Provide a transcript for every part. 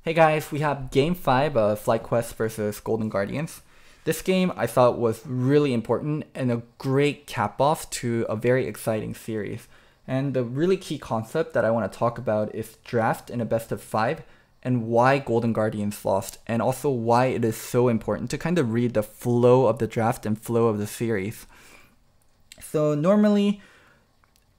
Hey guys, we have Game 5 of FlyQuest versus Golden Guardians. This game I thought was really important and a great cap-off to a very exciting series. And the really key concept that I want to talk about is draft in a best of 5 and why Golden Guardians lost, and also why it is so important to kind of read the flow of the draft and flow of the series. So normally,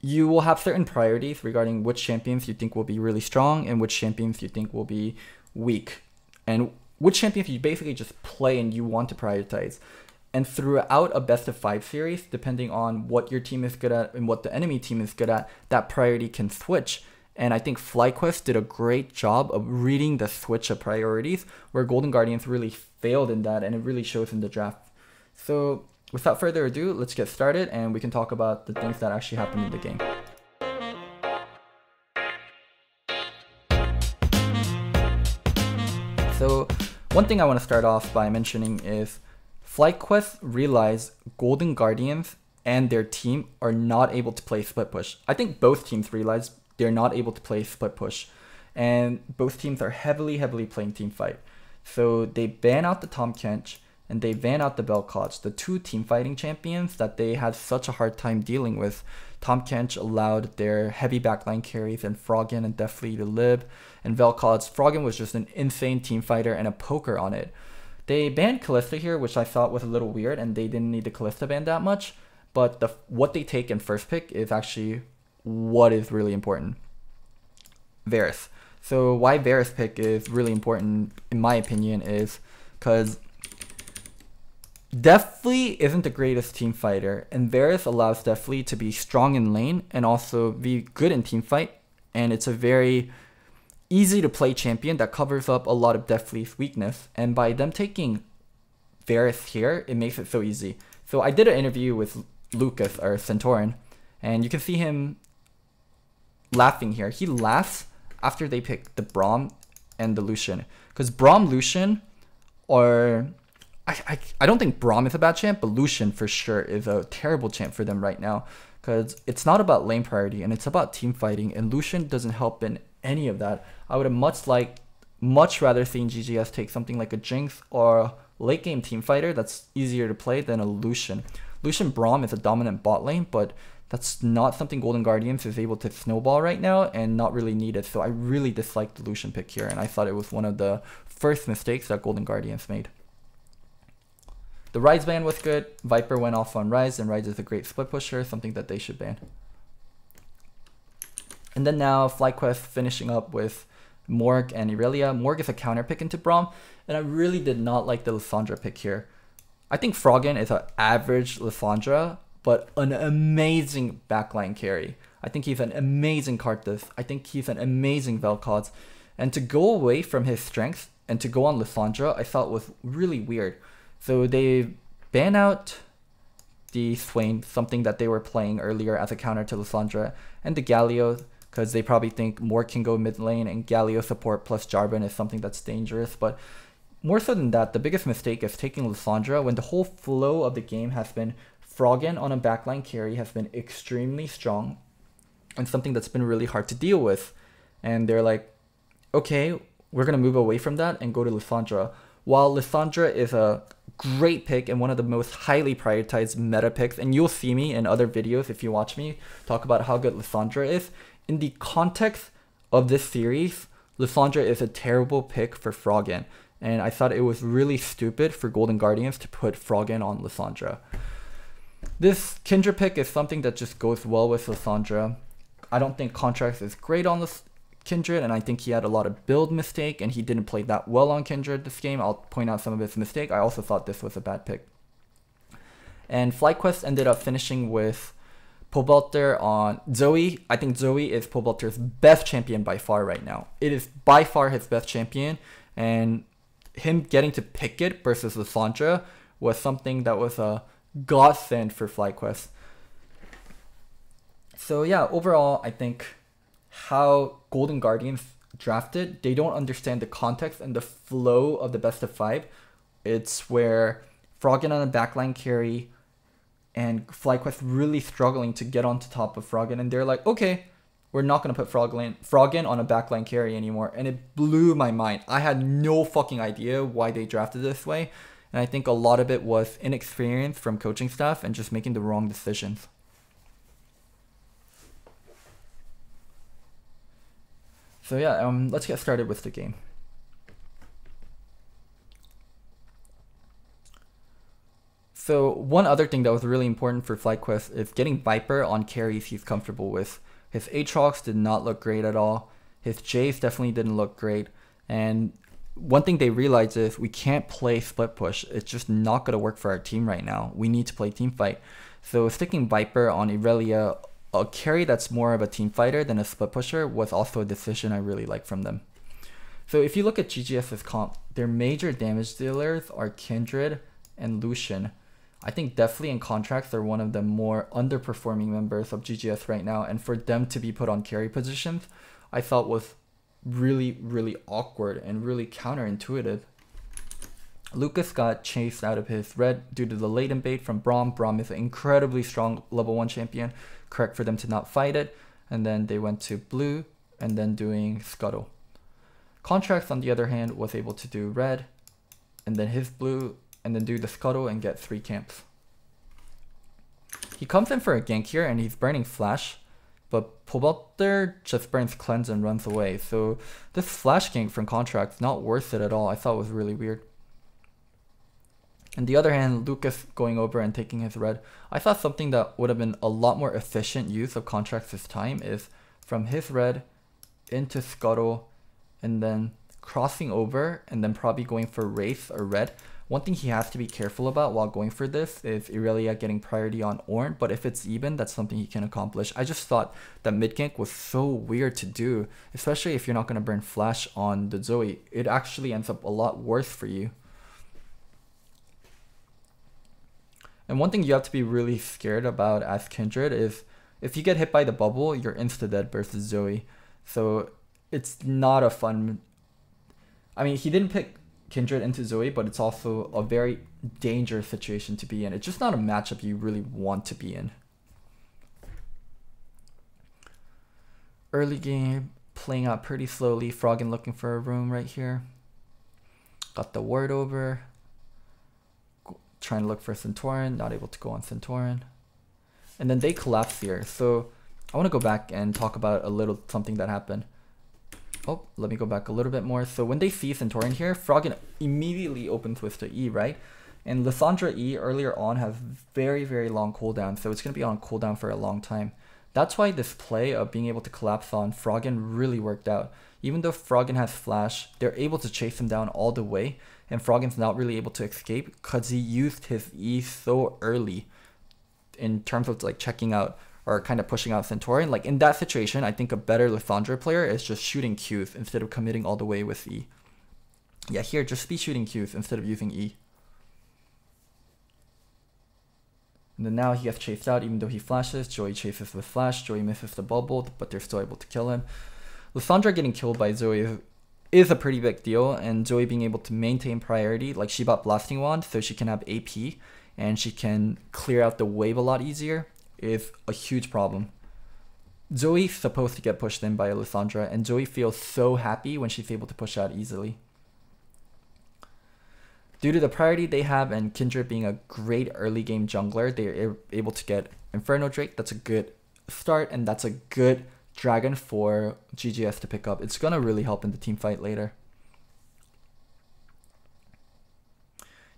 you will have certain priorities regarding which champions you think will be really strong and which champions you think will be weak, and which champions you basically just play and you want to prioritize. And throughout a best of 5 series, depending on what your team is good at and what the enemy team is good at, that priority can switch. And I think FlyQuest did a great job of reading the switch of priorities, where Golden Guardians really failed in that, and it really shows in the draft. So without further ado, let's get started and we can talk about the things that actually happened in the game. So one thing I want to start off by mentioning is FlyQuest realized Golden Guardians and their team are not able to play split push. I think both teams realized they're not able to play split push, and both teams are heavily playing team fight. So they ban out the Tahm Kench and they ban out the Vel'Koz, the two team fighting champions that they had such a hard time dealing with. Tahm Kench allowed their heavy backline carries and Froggen and Deathly to live, and Vel'Koz, Froggen was just an insane team fighter and a poker on it. They banned Kalista here, which I thought was a little weird, and they didn't need the Kalista ban that much, but what they take in first pick is actually what is really important. Varus. So why Varus pick is really important, in my opinion, is because Deathly isn't the greatest team fighter, and Varus allows Deathly to be strong in lane and also be good in team fight, and it's a very easy to play champion that covers up a lot of Deathly's weakness, and by them taking Varus here, it makes it so easy. So I did an interview with Lucas, or Centauran, and you can see him laughing here. He laughs after they pick the Braum and the Lucian, because Braum, Lucian, or I don't think Braum is a bad champ, but Lucian for sure is a terrible champ for them right now, because it's not about lane priority and it's about team fighting, and Lucian doesn't help in any of that. I would have much rather seen GGS take something like a Jinx or a late game team fighter that's easier to play than a Lucian. Lucian Braum is a dominant bot lane, but that's not something Golden Guardians is able to snowball right now and not really needed. So I really disliked the Lucian pick here, and I thought it was one of the first mistakes that Golden Guardians made. The Ryze ban was good. Viper went off on Ryze, and Ryze is a great split pusher, something that they should ban. And then now FlyQuest finishing up with Morg and Irelia. Morg is a counter pick into Braum, and I really did not like the Lissandra pick here. I think Froggen is an average Lissandra, but an amazing backline carry. I think he's an amazing Karthus. I think he's an amazing Vel'Koz. And to go away from his strengths and to go on Lissandra, I thought was really weird. So they ban out the Swain, something that they were playing earlier as a counter to Lissandra, and the Galio, because they probably think more can go mid lane, and Galio support plus Jarvan is something that's dangerous. But more so than that, the biggest mistake is taking Lissandra when the whole flow of the game has been Froggen on a backline carry has been extremely strong and something that's been really hard to deal with. And they're like, okay, we're going to move away from that and go to Lissandra. While Lissandra is a great pick and one of the most highly prioritized meta picks, and you'll see me in other videos if you watch me talk about how good Lissandra is, in the context of this series, Lissandra is a terrible pick for Froggen, and I thought it was really stupid for Golden Guardians to put Froggen on Lissandra. This Kindred pick is something that just goes well with Lissandra. I don't think Contracts is great on Kindred, and I think he had a lot of build mistake, and he didn't play that well on Kindred this game. I'll point out some of his mistake. I also thought this was a bad pick. And FlyQuest ended up finishing with Pobelter on Zoe. I think Zoe is Pobelter's best champion by far right now. It is by far his best champion, and him getting to pick it versus Lissandra was something that was a godsend for FlyQuest. So yeah, overall, I think how Golden Guardians drafted, they don't understand the context and the flow of the best of 5. It's where Froggen on a backline carry and FlyQuest really struggling to get onto top of Froggen, and they're like, okay, we're not going to put Froggen on a backline carry anymore. And it blew my mind. I had no fucking idea why they drafted this way. And I think a lot of it was inexperience from coaching staff and just making the wrong decisions. So yeah, let's get started with the game. So one other thing that was really important for FlyQuest is getting Viper on carries he's comfortable with. His Aatrox did not look great at all. His Jace definitely didn't look great. And one thing they realized is we can't play split push. It's just not going to work for our team right now. We need to play team fight. So sticking Viper on Irelia, a carry that's more of a team fighter than a split pusher, was also a decision I really like from them. So if you look at GGS's comp, their major damage dealers are Kindred and Lucian. I think definitely in contracts they're one of the more underperforming members of GGS right now, and for them to be put on carry positions, I felt was really awkward and really counterintuitive. Lucas got chased out of his red due to the latent bait from Braum. Braum is an incredibly strong level 1 champion, correct for them to not fight it, and then they went to blue and then doing Scuttle. Contracts on the other hand was able to do red and then his blue and then do the Scuttle and get 3 camps. He comes in for a gank here and he's burning Flash, but Pobelter just burns Cleanse and runs away. So this Flash gank from Contract's not worth it at all. I thought it was really weird. On the other hand, Lucas going over and taking his red. I thought something that would have been a lot more efficient use of Contracts this time is from his red into Scuttle and then crossing over and then probably going for Wraith or red. One thing he has to be careful about while going for this is Irelia getting priority on Ornn, but if it's even, that's something he can accomplish. I just thought that mid gank was so weird to do, especially if you're not going to burn Flash on the Zoe. It actually ends up a lot worse for you. And one thing you have to be really scared about as Kindred is if you get hit by the bubble, you're insta-dead versus Zoe. So it's not a fun... I mean, he didn't pick Kindred into Zoe, but it's also a very dangerous situation to be in. It's just not a matchup you really want to be in. Early game, playing out pretty slowly. Froggen looking for a room right here. Got the ward over. Trying to look for Centauran, not able to go on Centauran. And then they collapse here. So I want to go back and talk about a little something that happened. Oh, let me go back a little bit more. So when they see Centauran here, Froggen immediately opens with the E, right? And Lissandra E earlier on has very long cooldown, so it's going to be on cooldown for a long time. That's why this play of being able to collapse on Froggen really worked out. Even though Froggen has Flash, they're able to chase him down all the way, and Froggen's not really able to escape because he used his E so early in terms of like checking out or kind of pushing out Centauran. Like in that situation, I think a better Lissandra player is just shooting Qs instead of committing all the way with E. Yeah, here, just be shooting Qs instead of using E. And then now he gets chased out even though he flashes. Joey chases with Flash. Joey misses the bubble, but they're still able to kill him. Lissandra getting killed by Zoe is a pretty big deal, and Zoe being able to maintain priority, like she bought Blasting Wand so she can have AP and she can clear out the wave a lot easier, is a huge problem. Zoe's supposed to get pushed in by Lissandra, and Zoe feels so happy when she's able to push out easily. Due to the priority they have and Kindred being a great early game jungler, they're able to get Inferno Drake. That's a good start, and that's a good dragon for GGS to pick up. It's going to really help in the team fight later.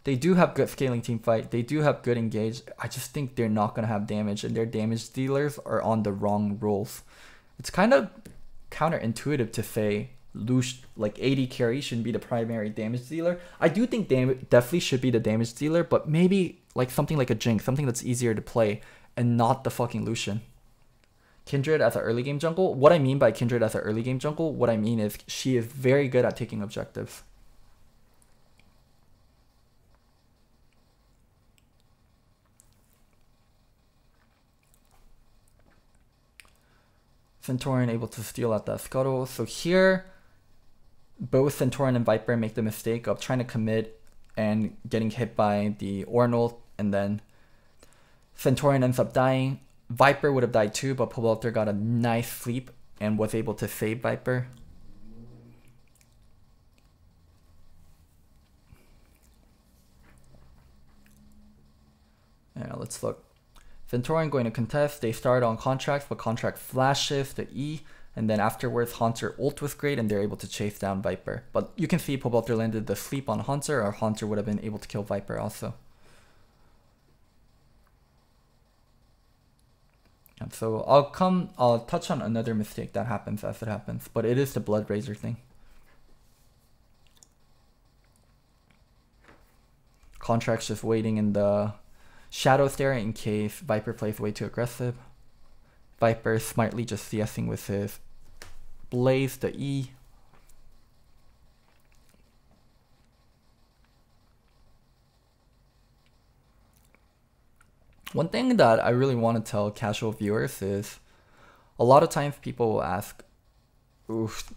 They do have good scaling team fight. They do have good engage. I just think they're not going to have damage, and their damage dealers are on the wrong roles. It's kind of counterintuitive to say like AD carry shouldn't be the primary damage dealer. I do think definitely should be the damage dealer, but maybe like something like a Jinx, something that's easier to play, and not the fucking Lucian. Kindred as an early game jungle. What I mean by Kindred as an early game jungle, what I mean is she is very good at taking objectives. Centauran able to steal out that Scuttle. So here, both Centauran and Viper make the mistake of trying to commit and getting hit by the Ornn, and then Centauran ends up dying. Viper would have died too, but Pobelter got a nice sleep and was able to save Viper. Yeah, let's look. Centaurian going to contest. They start on Contracts, but Contract flashes the E, and then afterwards Haunter ult was great, and they're able to chase down Viper. But you can see Pobelter landed the sleep on Haunter, or Haunter would have been able to kill Viper also. And so I'll touch on another mistake that happens as it happens, but it is the Blood Razor thing. Contracts just waiting in the shadows there in case Viper plays way too aggressive. Viper smartly just CSing with his Blaze, the E. One thing that I really want to tell casual viewers is a lot of times people will ask, oof,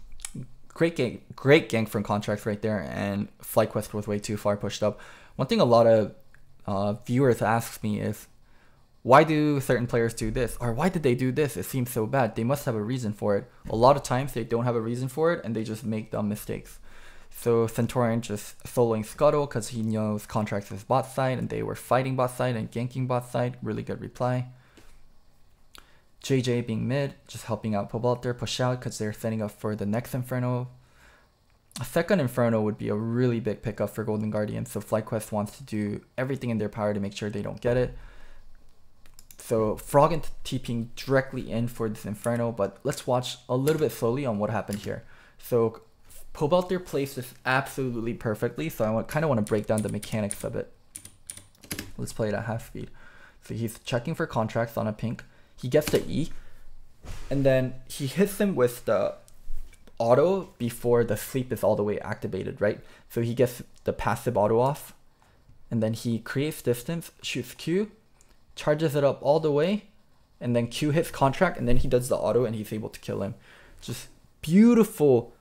great gank from Contracts right there, and FlyQuest was way too far pushed up. One thing a lot of viewers ask me is, why do certain players do this? Or why did they do this? It seems so bad. They must have a reason for it. A lot of times they don't have a reason for it and they just make dumb mistakes. So Centaurian just soloing Scuttle because he knows Contracts is bot side and they were fighting bot side and ganking bot side. Really good reply. JJ being mid, just helping out Pobelter push out because they're setting up for the next Inferno. A second Inferno would be a really big pickup for Golden Guardian, so FlyQuest wants to do everything in their power to make sure they don't get it. So Froggen TPing directly in for this Inferno, but let's watch a little bit slowly on what happened here. So Pobelter placed this absolutely perfectly, so I kind of want to break down the mechanics of it. Let's play it at half speed. So he's checking for Contracts on a pink. He gets the E, and then he hits him with the auto before the sleep is all the way activated, right? So he gets the passive auto off, and then he creates distance, shoots Q, charges it up all the way, and then Q hits Contract, and then he does the auto and he's able to kill him. Just beautiful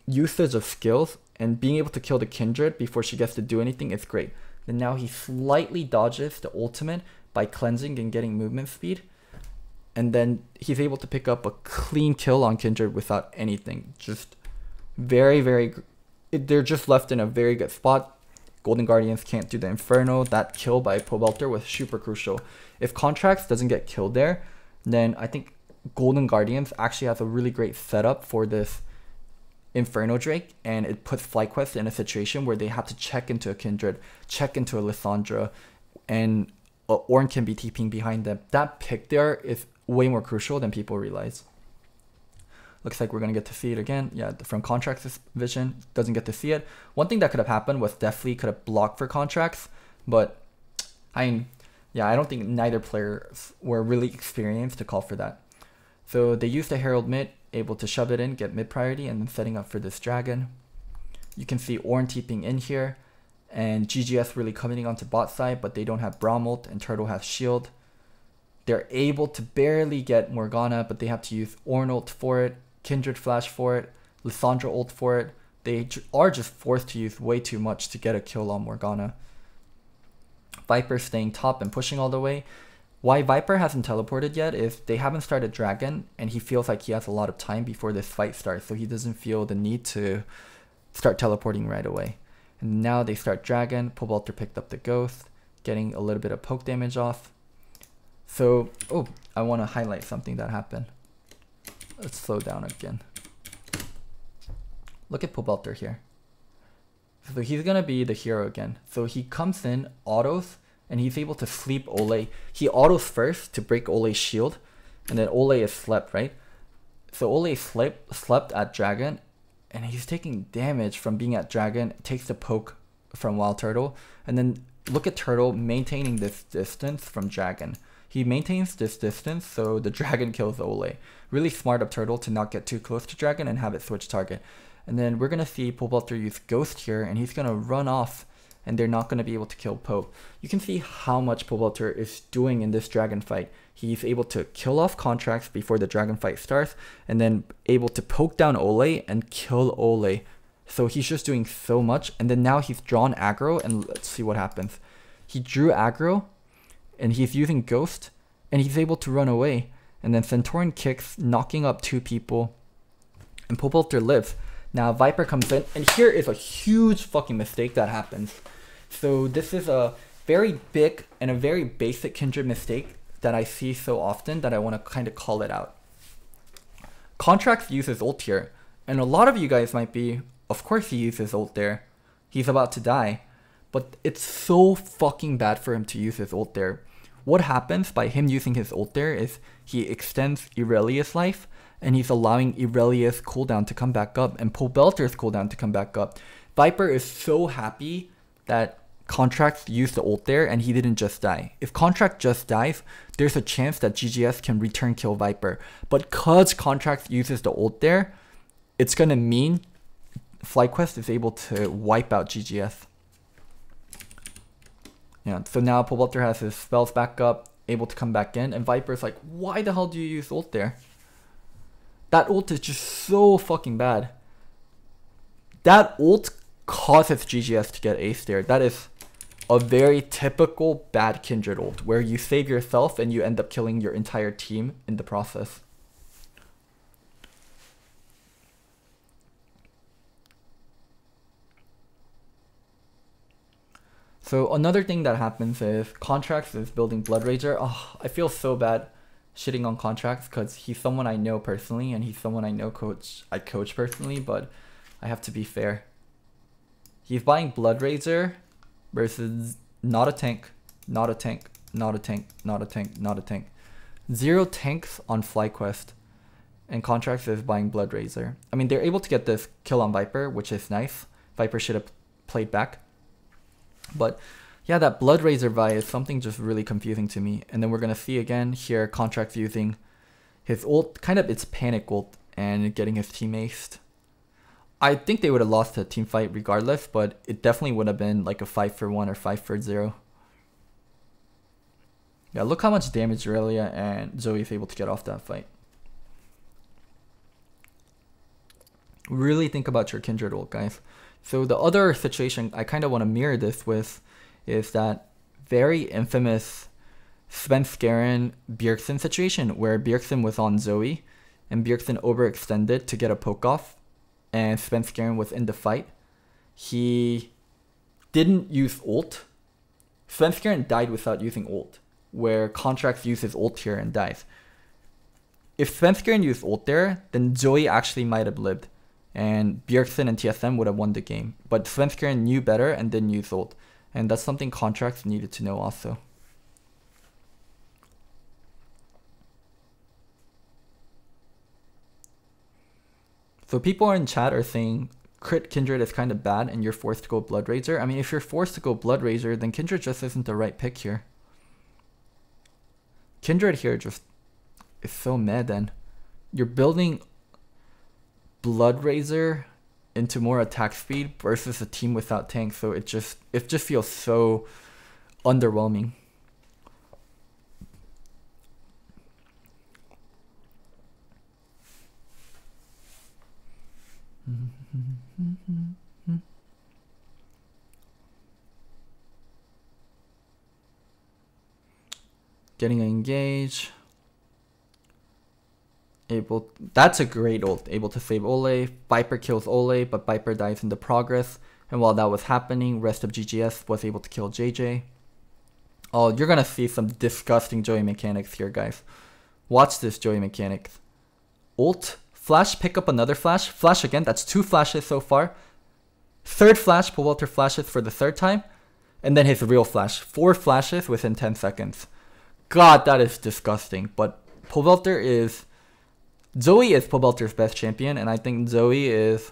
usage of skills, and being able to kill the Kindred before she gets to do anything is great. Then now he slightly dodges the ultimate by cleansing and getting movement speed, and then he's able to pick up a clean kill on Kindred without anything. Just they're just left in a very good spot. Golden Guardians can't do the Inferno. That kill by Pobelter was super crucial. If Contracts doesn't get killed there, then I think Golden Guardians actually has a really great setup for this Inferno Drake, and it puts FlyQuest in a situation where they have to check into a Kindred, check into a Lissandra, and Ornn can be TPing behind them. That pick there is way more crucial than people realize. Looks like we're going to get to see it again. Yeah, from Contracts' vision, doesn't get to see it. One thing that could have happened was definitely could have blocked for Contracts, but I don't think neither players were really experienced to call for that. So they used the Herald mid, able to shove it in, get mid priority, and then setting up for this Dragon. You can see Ornn TPing in here, and GGS really coming onto bot side, but they don't have Braum ult, and Turtle has shield. They're able to barely get Morgana, but they have to use Ornn ult for it, Kindred flash for it, Lissandra ult for it. They are just forced to use way too much to get a kill on Morgana. Viper staying top and pushing all the way. Why Viper hasn't teleported yet is they haven't started Dragon, and he feels like he has a lot of time before this fight starts, so he doesn't feel the need to start teleporting right away. And now they start Dragon. Pobelter picked up the Ghost, getting a little bit of poke damage off. So, I want to highlight something that happened. Let's slow down again. Look at Pobelter here. So he's going to be the hero again. So he comes in, autos, and he's able to sleep Ole. He autos first to break Ole's shield, and then Ole is slept, right? So Ole slept at Dragon, and he's taking damage from being at Dragon, takes the poke from Wild Turtle, and then look at Turtle maintaining this distance from Dragon. He maintains this distance so the Dragon kills Ole. Really smart of Turtle to not get too close to Dragon and have it switch target. And then we're going to see Pobelter use Ghost here, and he's going to run off, and they're not going to be able to kill Poe. You can see how much Pobelter is doing in this Dragon fight. He's able to kill off Contracts before the Dragon fight starts, and then able to poke down Ole and kill Ole. So he's just doing so much, and then now he's drawn aggro, and let's see what happens. He drew aggro, and he's using Ghost, and he's able to run away. And then Centaurian kicks, knocking up 2 people. And Pobelter lives. Now Viper comes in, and here is a huge fucking mistake that happens. So this is a very big and a very basic Kindred mistake that I see so often that I want to kind of call it out. Contracts uses ult here, and a lot of you guys might be, of course he uses ult there. He's about to die. But it's so fucking bad for him to use his ult there. What happens by him using his ult there is he extends Irelia's life, and he's allowing Irelia's cooldown to come back up and Pobelter's cooldown to come back up. Viper is so happy that Contract used the ult there and he didn't just die. If Contract just dies, there's a chance that GGS can return kill Viper. But cause Contract uses the ult there, it's gonna mean FlyQuest is able to wipe out GGS. Yeah, so now Pobelter has his spells back up, able to come back in, and Viper's like, why the hell do you use ult there? That ult is just so fucking bad. That ult causes GGS to get ace there. That is a very typical bad Kindred ult, where you save yourself and you end up killing your entire team in the process. So another thing that happens is Contracts is building Blood Rager. Oh, I feel so bad shitting on Contracts because he's someone I know personally and he's someone I know I coach personally, but I have to be fair. He's buying Blood Rager versus not a tank, not a tank, not a tank, not a tank, not a tank. 0 tanks on FlyQuest, and Contracts is buying Blood Rager. I mean, they're able to get this kill on Viper, which is nice. Viper should have played back. But yeah, that Blood Rager buy is something just really confusing to me. And then we're going to see again here Contracts using his ult, kind of its panic ult, and getting his team aced. I think they would have lost the team fight regardless, but it definitely would have been like a 5-for-1 or 5-for-0. Yeah, look how much damage Aurelia and Zoe is able to get off that fight. Really think about your Kindred ult, guys. So the other situation I kind of want to mirror this with is that very infamous Svenskeren Bjergsen situation where Bjergsen was on Zoe and Bjergsen overextended to get a poke off and Svenskeren was in the fight. He didn't use ult. Svenskeren died without using ult, where Contracts uses ult here and dies. If Svenskeren used ult there, then Zoe actually might have lived, and Bjergsen and TSM would have won the game. But Svenskeren knew better and didn't use ult, and that's something Contracts needed to know also. So people in chat are saying crit Kindred is kind of bad and you're forced to go Blood Rager. I mean, if you're forced to go Blood Rager, then Kindred just isn't the right pick here. Kindred here just is so mad then. You're building Blood Rager into more attack speed versus a team without tanks, so it just feels so underwhelming. Getting engaged. That's a great ult. Able to save Ole. Viper kills Ole, but Viper dies in the progress. And while that was happening, rest of GGS was able to kill JJ. Oh, you're gonna see some disgusting Joey mechanics here, guys. Watch this Joey mechanics. Ult, flash, pick up another flash. Flash again, that's 2 flashes so far. Third flash, Pobelter flashes for the 3rd time. And then his real flash. 4 flashes within 10 seconds. God, that is disgusting. But Pobelter is... Zoe is Pobelter's best champion, and I think Pobelter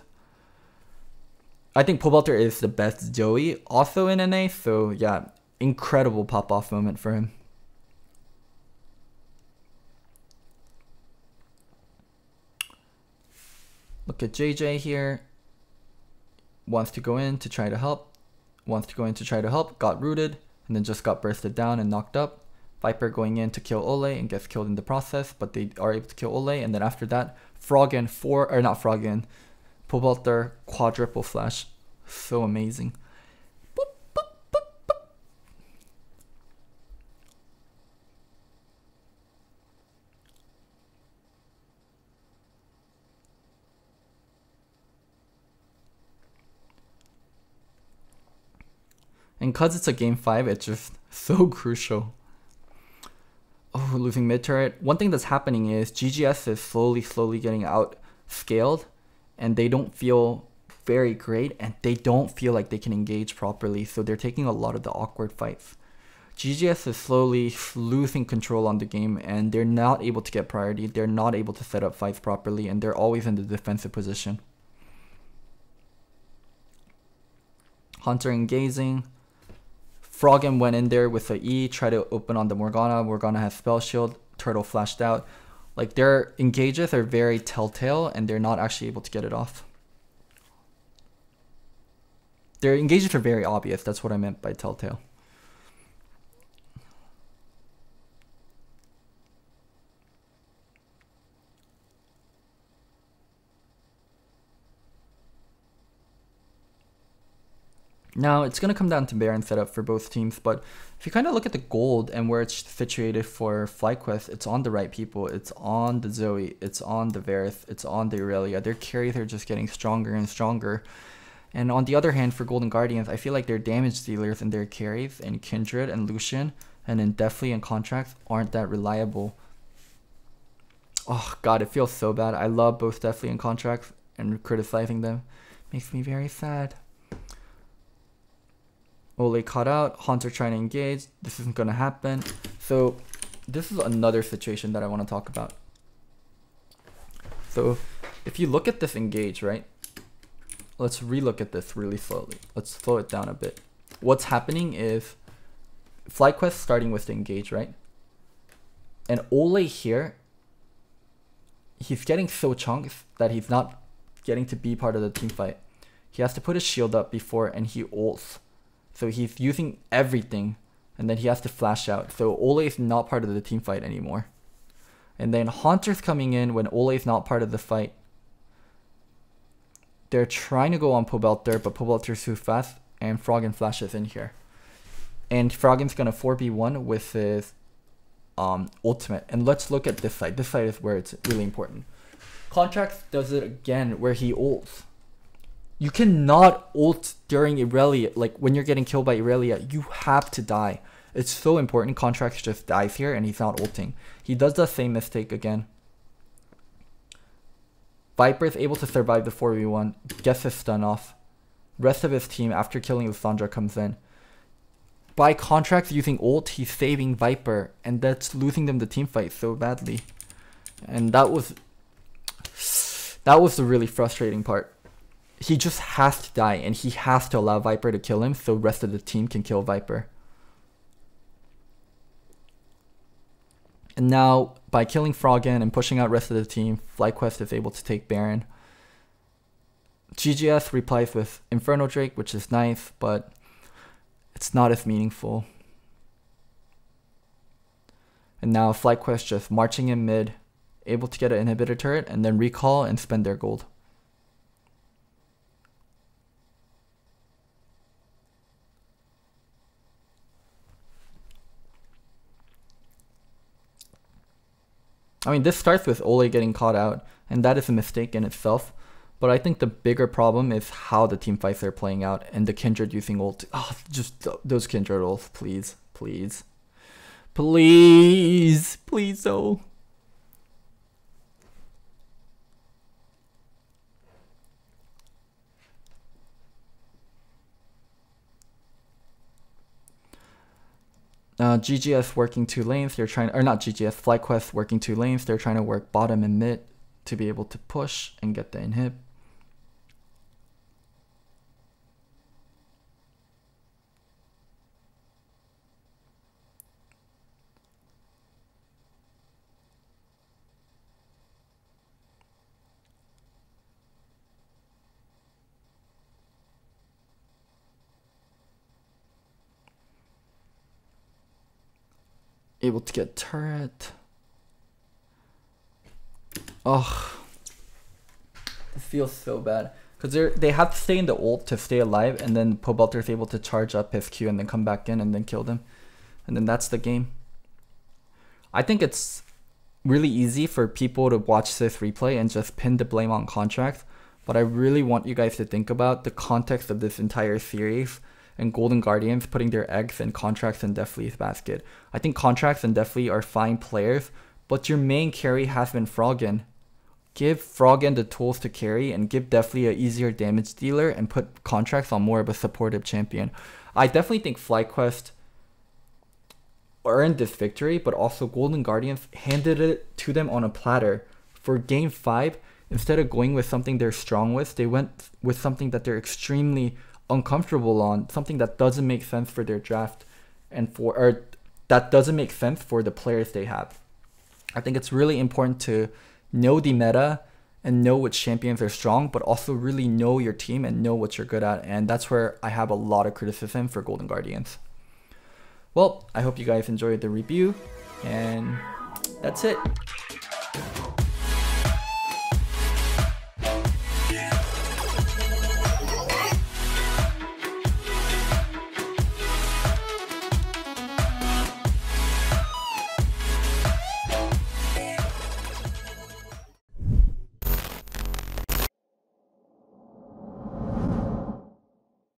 is the best Zoe also in NA, so yeah, incredible pop-off moment for him. Look at JJ here. Wants to go in to try to help. Got rooted, and then just got bursted down and knocked up. Viper going in to kill Ole and gets killed in the process, but they are able to kill Ole, and then after that, Pobelter quadruple flash. So amazing. Boop, boop, boop, boop. And because it's a game 5, it's just so crucial. Oh, losing mid turret. One thing that's happening is GGS is slowly getting out scaled, and they don't feel very great, and they don't feel like they can engage properly, so they're taking a lot of the awkward fights. GGS is slowly losing control on the game, and they're not able to get priority. They're not able to set up fights properly, and they're always in the defensive position. Hunter engaging. Froggen went in there with a E, tried to open on the Morgana. Morgana has spell shield. Turtle flashed out. Like, their engages are very telltale, and they're not actually able to get it off. Their engages are very obvious. That's what I meant by telltale. Now, it's going to come down to Baron setup for both teams, but if you kind of look at the gold and where it's situated for FlyQuest, it's on the right people. It's on the Zoe, it's on the Varith, it's on the Irelia. Their carries are just getting stronger and stronger. And on the other hand, for Golden Guardians, I feel like their damage dealers and their carries and Kindred and Lucian and then Deathly and Contracts aren't that reliable. Oh god, it feels so bad. I love both Deathly and Contracts, and criticizing them makes me very sad. Ole caught out, Hunter trying to engage. This isn't going to happen. So this is another situation that I want to talk about. So if you look at this engage, right? Let's relook at this really slowly. Let's slow it down a bit. What's happening is FlyQuest starting with the engage, right? And Ole here, he's getting so chunked that he's not getting to be part of the team fight. He has to put his shield up before, and he ults. So he's using everything, and then he has to flash out. So Ole is not part of the team fight anymore. And then Hunter's coming in when Ole is not part of the fight. They're trying to go on Pobelter, but Pobelter's too fast, and Froggen flashes in here. And Froggen's going to 4v1 with his ultimate. And let's look at this side. This side is where it's really important. Contracts does it again where he ults. You cannot ult during Irelia. Like, when you're getting killed by Irelia, you have to die. It's so important. Contracts just dies here, and he's not ulting. He does the same mistake again. Viper is able to survive the 4v1, gets his stun off. Rest of his team, after killing Lissandra, comes in. By Contracts using ult, he's saving Viper, and that's losing them the team fight so badly. And that was the really frustrating part. He just has to die, and he has to allow Viper to kill him so the rest of the team can kill Viper. And now, by killing Froggen and pushing out rest of the team, FlyQuest is able to take Baron. GGS replies with Inferno Drake, which is nice, but it's not as meaningful. And now FlyQuest just marching in mid, able to get an inhibitor turret, and then recall and spend their gold. I mean, this starts with Ole getting caught out, and that is a mistake in itself. But I think the bigger problem is how the team fights are playing out, and the Kindred using ult. Oh, just those Kindred ults, please, please. Please, please, though. GGS working 2 lanes. They're trying, or not GGS, FlyQuest working 2 lanes. They're trying to work bottom and mid to be able to push and get the inhib. Able to get turret. Oh, this feels so bad because they have to stay in the ult to stay alive, and then Pobelter is able to charge up his Q and then come back in and then kill them, and then that's the game. I think it's really easy for people to watch this replay and just pin the blame on Contracts, but I really want you guys to think about the context of this entire series and Golden Guardians putting their eggs in Contracts and Deathly's basket. I think Contracts and Deathly are fine players, but your main carry has been Froggen. Give Froggen the tools to carry and give Deathly an easier damage dealer and put Contracts on more of a supportive champion. I definitely think FlyQuest earned this victory, but also Golden Guardians handed it to them on a platter. For game 5, instead of going with something they're strong with, they went with something that they're extremely uncomfortable on, something that doesn't make sense for their draft and that doesn't make sense for the players they have. I think it's really important to know the meta and know which champions are strong, but also really know your team and know what you're good at. And that's where I have a lot of criticism for Golden Guardians. Well, I hope you guys enjoyed the review, and that's it.